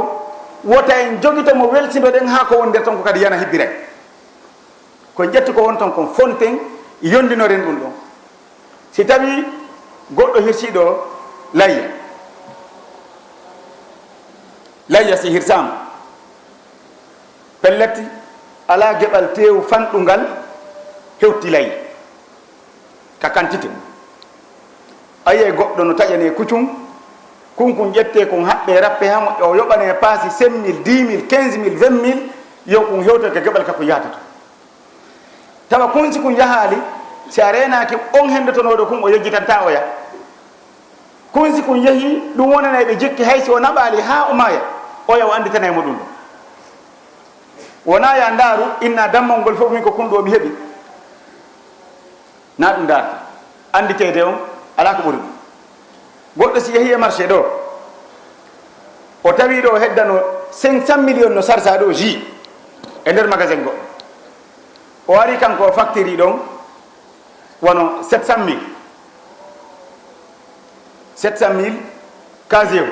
wota en jogita mo welsidoɗen haa ko won nder ton ko kadi yana hibbire ko ƴetti ko won ton kon fonten yondinoren ɗum ɗon si tawi goɗɗo hirsiɗo layya si hirsama pelletti ala geɓal tew fanɗungal hewti layya ka quantité ayiye goɗɗo no taƴane kuccum kunkun ƴette kon haɓɓe rappe ha moƴƴo o yoɓane paasi 5 000 10 000 15 000 20 000 yo kun hewtoy ko geɓal kako yatata tawa kunsi kun yahaali si a renaki on hendotonoɗo kun o yejjitanta oya kunsi kun yeehi ɗum wonana ɓe jikki hay so o naɓali ha o maya oya o anditana e muɗum ɗo wona ya ndaaru inna dammal ngol fof min ko kun ɗo mi heeɓi na ɗum darta anditede on ala ko ɓuri ɗum goɗɗo si yeehi e marché ɗo o tawi ɗo o heddano 500 millions no sarsa ɗo jus e nder magasin goɗɗo o ari kanko o factiri ɗon wono 700 000 casier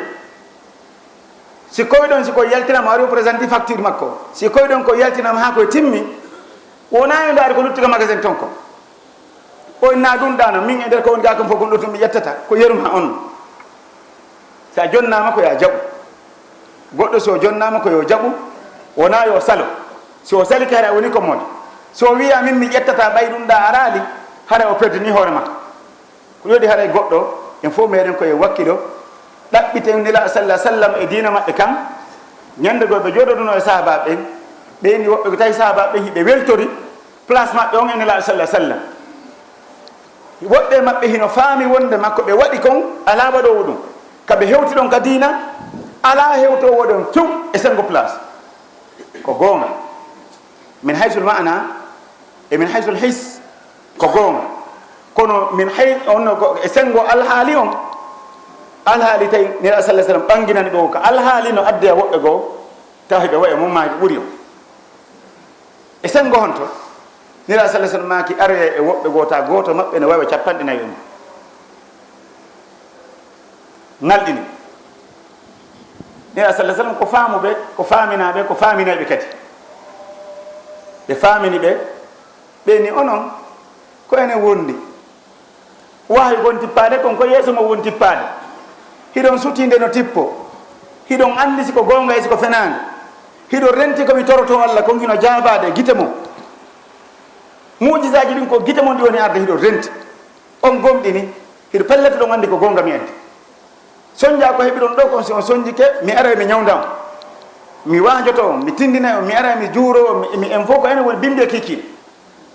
si koyɗon siko yaltinama ari o présenti facture makko si koyɗon ko yaltinama ha koye timmi wona e ndaari ko luttiga magasin ton ko o inna ɗum ɗano min e nder ko woni ga kam fof gonɗo tumi ƴettata ko yeruma on sa jonnama ko ya jaɓu goɗɗo so jonnama ko yo jaɓu wona yo salo so sali ko hara woni ko mode so wiya min mi ƴettata ɓay ɗum ɗa arali hara o perdini hoore makko ko yodi haray goɗɗo en fof meɗen koye wakkilo ɗaɓɓiten nila sallah sallam e dina maɓɓe kan ñande goo ɓe jooɗoɗuno e sahabaɓe ɓen ɓeyni woɓɓe ko tawi sahabaɓe ɓen hiɓe weltori place maɓɓe on e nila sallah sallam woɓɓe maɓɓe hino faami wonde makko ɓe waɗi kon ala waɗowo ɗum kaɓe hewti ɗon ka dina ala hewtowo ɗon few e sengo place ko goonga min haysul ma'ana e min haysul his ko goonga kono min hay onno e sengo alhaali on alhaali tawi nira sallah sallam ɓanginani ɓe o ko alhaali no adde a woɓɓe goo taw heɓe waye mummaji ɓuuri o e sengo honto nira sallah sallam maki are e woɓɓe goo ta goto maɓɓe ne wawi 49 ngalɗini nira sallah sallam ko faamuɓe ko faaminaɓe ko faaminaɓe kadi ɓe faamini ɓe ɓeni onon ko enen wondi wawi gon tippade kon ko yeeso mo won tippade hiɗon sutinde no tippo hiɗon andi siko gonga e siko fenade hiɗon renti komi toroto Allah kon hino jabade guite mo mujisaji ɗin ko guite mon ɗi woni arde hiɗon renti on gomɗini hiɗo pellete ɗon andi ko gonga mi andi soñja ko heeɓi ɗon ɗo kon si on soñjike mi ara mi ñawdam mi wajoto on mi tindina on mi ara mi juuro mi en fof ko enen woni bimbi e kikiɗe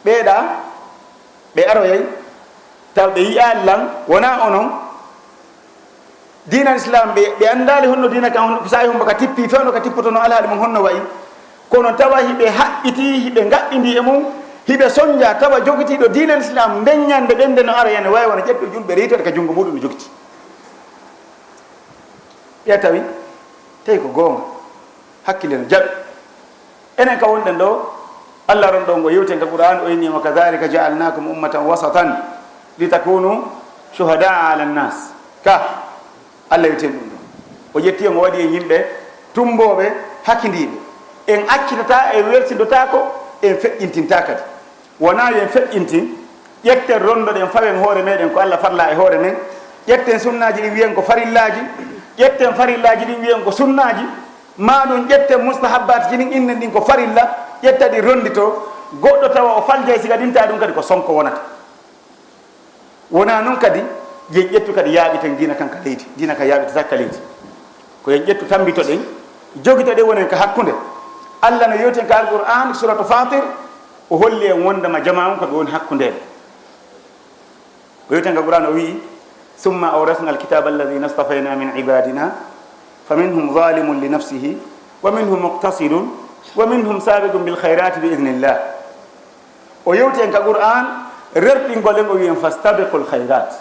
ɓeeɗa ɓe aroyay taw ɓe yiyaali lan wona onon dina l'islam ɓe andali honno dina kan sayi hombo ka tippi fewno ka tippotono alhaali mum honno wayi kono tawa hiɓe haɓɓiti hiɓe gaɓɓidi e mum hiɓe soñja tawa jogitiɗo dina l'islam ndeññande ɓende no ara yane wawi wona ƴetto julɓe reytode ka junngo muɗum no jogiti ƴe tawi tawi ko goonga hakkille no jaɓi enen ka wonɗen ɗo allah ron ɗo ngo yewten ka qur'an o inni wa kadhalika ja'alnakum ummatan wasatan litakunu shuhadaa ala nnas ka allah yewten ɗum ɗo o yetti on o waɗi e yimɓe tumboɓe hakkidiɓe en accitata e welsidota ko en feƴƴintinta kadi wona yen feƴƴinti ƴetten rondoɗen fawen hoore meɗen ko Allah farla e hoore men ƴetten sunnaji ɗi wiyen ko farillaji ƴetten farillaji ɗin wiyen ko sunnaji ma ɗum ƴetten mustahabbat ji ɗin innen ɗin ko farilla ƴetta ɗi rondito goɗɗo tawa o faljay siga ɗinta ɗum kadi ko sonko wonata wona noon kadi yen ƴettu kadi yaaɓiten dina kanka leydi dina ka yaaɓita takka leydi ko yen ƴettu tambito ɗen jogito ɗe wonen ko hakkude Allah no yewten ka alquran suratu fatir o holli en wondema jama on ko ɓe woni hakkundeɓe ko yewten ka qouran o wii summa awrasna alkitaba alladina stafayna min ibadina faminhum zalimun li nafsihi wa minhum muqtasidun wa minhum sabiqun bilkhayrati bi idnillah o yewten ka qouran rerɗingol en o wiyen fastabiqul khayrat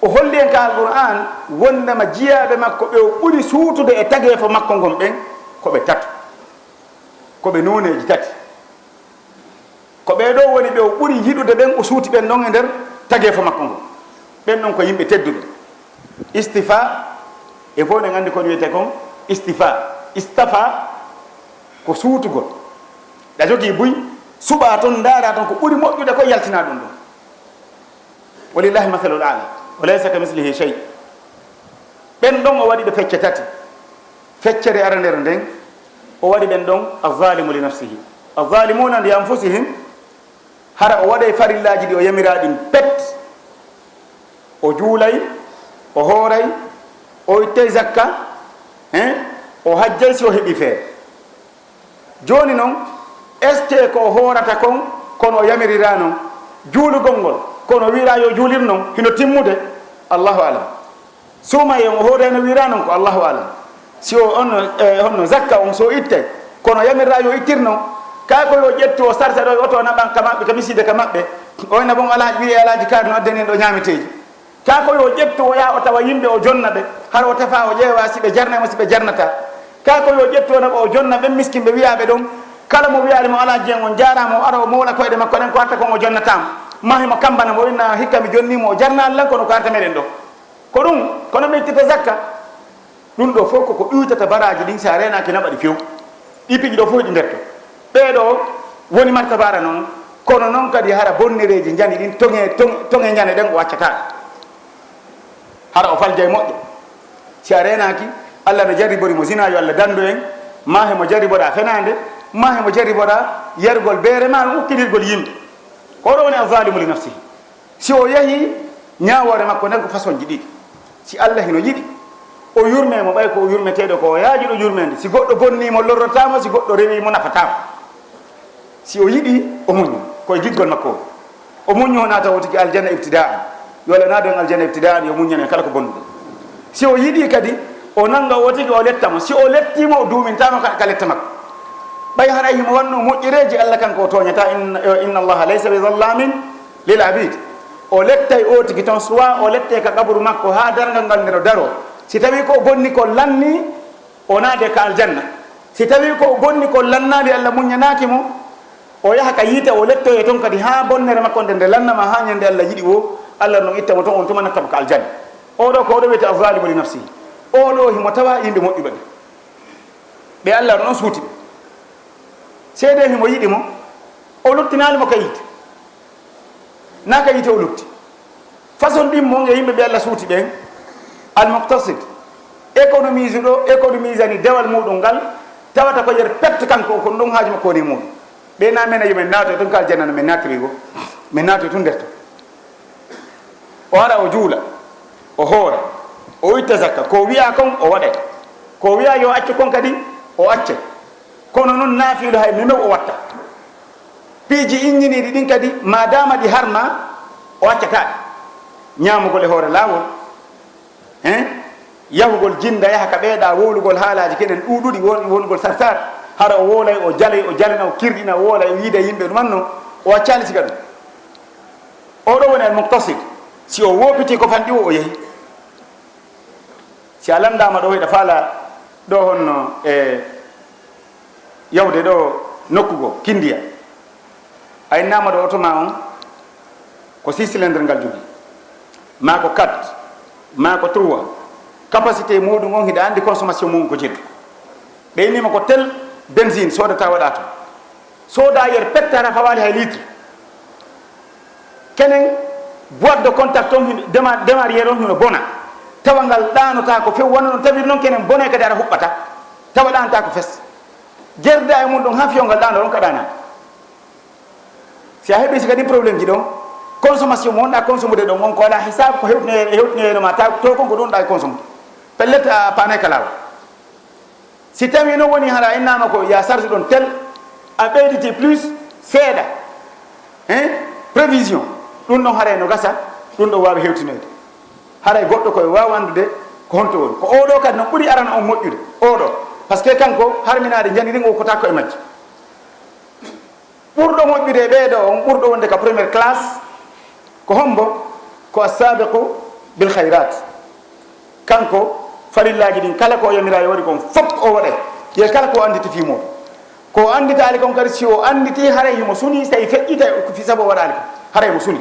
o holli en ka alquran wondema jiyaɓe makko ɓe o ɓuri suutude e tageefo makko ngon ɓen koɓe tato koɓe noneji tati ko ɓeɗo woni ɓe o ɓuri yiɗude ɓen o suuti ɓen ɗon e nder tageefo makko ngon ɓen ɗon ko yimɓe tedduɓe istifa e fof ɗen anndi kon wiyete kon istafa ko suutugol ɗa jogii buy suɓa toon ndaara toon ko ɓuri moƴƴude ko yaltina ɗum ɗon walillahi mathalul ala wa laysa ka mislihi chey ɓen ɗon o waɗi ɓe fecce tati feccere ara nder nden o waɗi ɓen ɗon azalimu li nafsihi azalimuna li anfusihim hara o waɗay farillaji ɗi o yamira ɗin pet o juulay o hooray o ittay zakka o hajjay si o heɓi feere joni noon est ce ko o hoorata kon kono o yamirira noon juulugol ngol kono wira yo juulir noon hino timmude allahu alam suuma yen o hoore no wira noon ko allahu alam si o honno zakka on so itte kono yamirra yo ittir noon kay ko yo ƴettu o sarta ɗo oto naɓan ka maɓɓe ka miside ka maɓɓe oyna bon alaji wiye alaji kaari no addani ɗo ñameteji ka ko yo ƴettu o yaha o tawa yimɓe o jonna ɓe har o tefa o ƴeewa si ɓe jarnamo si ɓe jarnata ka ko yo ƴettu o naɓa o jonna ɓen miskinɓe wiyaɓe ɗon kala mo wiyaade mo alaji en on jarama o ara o mowla koyɗe makko ɗen ko arta kon o jonnatama mahimo kambana mo winna hikka mi jonnimo o jarnali lan kono ko arta meɗen ɗo ko ɗum kono ɓeytita zakka ɗum ɗo fof koko ƴuytata baraji ɗin sa renaki naɓa ɗi few ɗi piƴi ɗo fof ɗi nderto ɓeeɗo woni martabara noon kono noon kadi hara bonnireji jani ɗin toŋe ñane ɗen o waccata hara o falja e moƴƴo si a renaki Allah no jarribori mo zina yo Allah dandu en ma hemo jarriboɗa fenade ma hemo jarriboɗa yargol beere ma no ukkidirgol yimɓe ko ɗo woni azalimu li nafsihi si o yeehi ñawore makko nden ko façon ji ɗiɗi si Allah hino yiɗi o yurmemo ɓay ko o yurmeteɗo ko o yaaji ɗo yurmede si goɗɗo bonnimo lorrotamo si goɗɗo rewimo nafatama si o yiɗi o muñu koye giggol makko o muñu o naata wotiki aljanna ibtidaan yo Allah naado en aljanna ibtidaan yo muñane kala ko bonnuɗo si o yiɗi kadi o nanga wotiki o lettamo si o lettimo o duumintama ka letta makko ɓay haɗa himo wanno moƴƴereji Allah kanko o toñata inna allaha laysa bi zallamin lil abid o lettay o tigi toon soit o lette ka kaburu makko ha dargal ngal ndero daro si tawi ko bonni ko lanni o naade ka aljanna si tawi ko bonni ko lannali Allah muñanaki mo o yaha ka yiite o lettoye toon kadi ha bonnere makko nde lannama ha ñande Allah yiɗi o Allah noon ittamo toon on tumanatamo ka aljanna oɗo ko oɗo wiyete azalimu li nafsihi oɗo himo tawa yimɓe moƴƴuɓe ɓe Allah noon suuti ɓe seede himo yiɗi mo o luttinalimo ka yiite na ka yiite o lutti façon ɗin mo e yimɓe ɓe Allah suuti ɓen almuqtasid économise ɗo économise ani dewal muɗum ngal tawata ko yer perte kanko ko ɗum haaji makko woni muɗum ɓe na men yomin naato ton ka aljanna no min naatiri go min naatoy tun nderto o ara o juula o hoora o itta zakka ko wiya kon o waɗay ko wiya yo acce kon kadi o acce kono noon naafiilu hay memew o watta piiji inñiniɗi ɗin kadi madama ɗi harma o accataɗe ñamugol e hoore laawol yahugol jinda yaha ka ɓeeɗa wowlugol haalaji keɗen ɗuɗuɗi wongol sartar hara o woolay o jalay o jalina o kirɗina o woola o yiida yimɓe ɗumanno o waccali siga ɗum oɗo woni al muqtasid si o wopiti ko fanɗi o yeehi si a landama ɗo hiɗa faala ɗo honno e yawde ɗo nokkugo kindiya a innama ɗo otoma on ko 6 cylindre ngal jogi ma ko 4 ma ko 3 capacité muɗum on hiɗa andi consommation mum ko jeɗɗi ɓe innima ko tel benzine sodata waɗa to soda yer pettara fawali hay litre kenen boîte de contact on démarrière on no bona tawangal ɗanota ko few wonno tabir noon kenen bone kadi ara huɓɓata tawa ɗanta ko fes jerda e mum ɗon ha fiyongal ɗano ɗon kaɗana si a heeɓi si kadi probléme ji ɗon consommation mo wonɗa consommude ɗon on ko waɗa hisab ko hewtinema ta to konko ɗon ɗa e consommude pellet a panay ka lawa si tawi noon woni haɗa innama ko ya charge ɗon tel a ɓeyditi plus seeɗa prévision ɗum ɗon haara no gasa ɗum ɗon wawi hewtinoyde haray goɗɗo koye wawa andude ko honto woni ko oɗo kadi no ɓuuri arana on moƴƴude oɗo par ce que kanko harminade janirin o kota koye majji ɓurɗo moƴƴude e ɓeeɗo on ɓurɗo wonde ka premiére classe ko hombo ko assabiqu bil hayrat kanko farillaji ɗin kala ko yamira waɗi kon fof o waɗay ye kala ko anditi fimoɗo ko anditali kon kadi si o anditi haray himo suni so tawi feƴƴita fi saabu o waɗali ko haray mo suni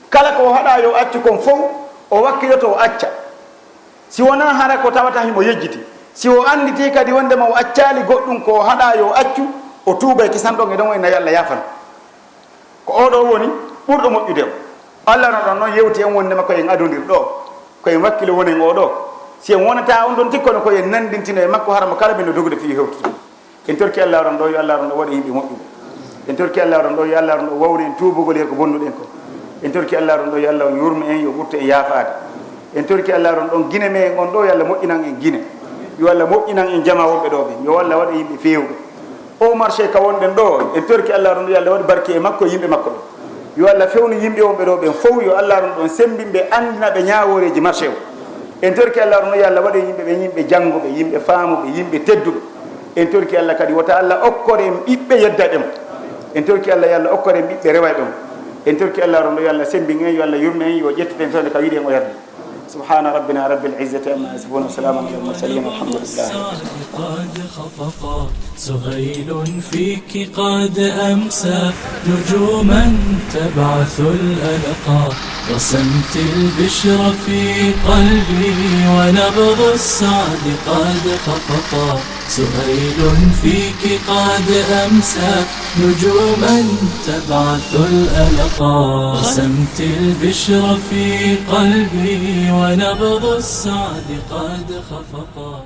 kala ko haɗa yo accu kon fof o wakkiloto o acca si wona hara ko tawata himo yejjiti si o anditi kadi wondema o accali goɗɗum ko haɗa yo accu o tuuba e kisanɗon e ɗon o nayi Allah yafana ko oɗo woni ɓurɗo moƴƴude o Allah no ɗon noon yewti en wondema koyen adodir ɗo koyen wakkilo wonen oɗo si en wonata on ɗon tikkono koyen nandintino e makko haramo kala ɓe no dogude fi hewtude en torki Allah ɗon ɗo yo Allah ɗon ɗo waɗa yimɓe moƴƴuɓe en torki Allah ɗon ɗo yo Allah ɗon ɗo wawri en tuubugol her ko bonnuɗen ko en torki Allah ɗon ɗo yo Allah yurmi en yo ɓurto e yaafade en torki Allah ɗon ɗon guine me en on ɗo yo Allah moƴƴinan en guine yo Allah moƴƴinan en jama wonɓe ɗo ɓe yo Allah waɗa yimɓe fewɓe o marché ka wonɗen ɗo en torki Allah ɗon ɗo yo Allah waɗi barke e makko yimɓe makko ɗo yo Allah fewnu yimɓe wonɓe ɗo ɓen fof yo Allah ɗon ɗon sembinɓe andina ɓe ñaworeji marché o en torki Allah ɗon ɗo yo Allah waɗa yimɓe ɓe yimɓe janggoɓe yimɓe faamuɓe yimɓe tedduɓe en torki Allah kadi wota Allah okkore en ɓiɓɓe yeddaɗemo en torki Allah yo Allah okkore en ɓiɓɓe rewayɓemo en torki Allah ɗon ɗo yo Allah sembin en yo Allah yurmi en yo ƴettiten fewde ka wiɗi en o yarde سبحان ربنا رب العزة عما يصفون وسلام على المرسلين والحمد لله قد خفقا سهيل فيك قد أمسى نجوما تبعث الألقا رسمت البشر في قلبي ونبض السعد قد خفقا سهيل فيك قد أمسى نجوما تبعث الألقا رسمت البشر في قلبي ونبض السعد قد خفقا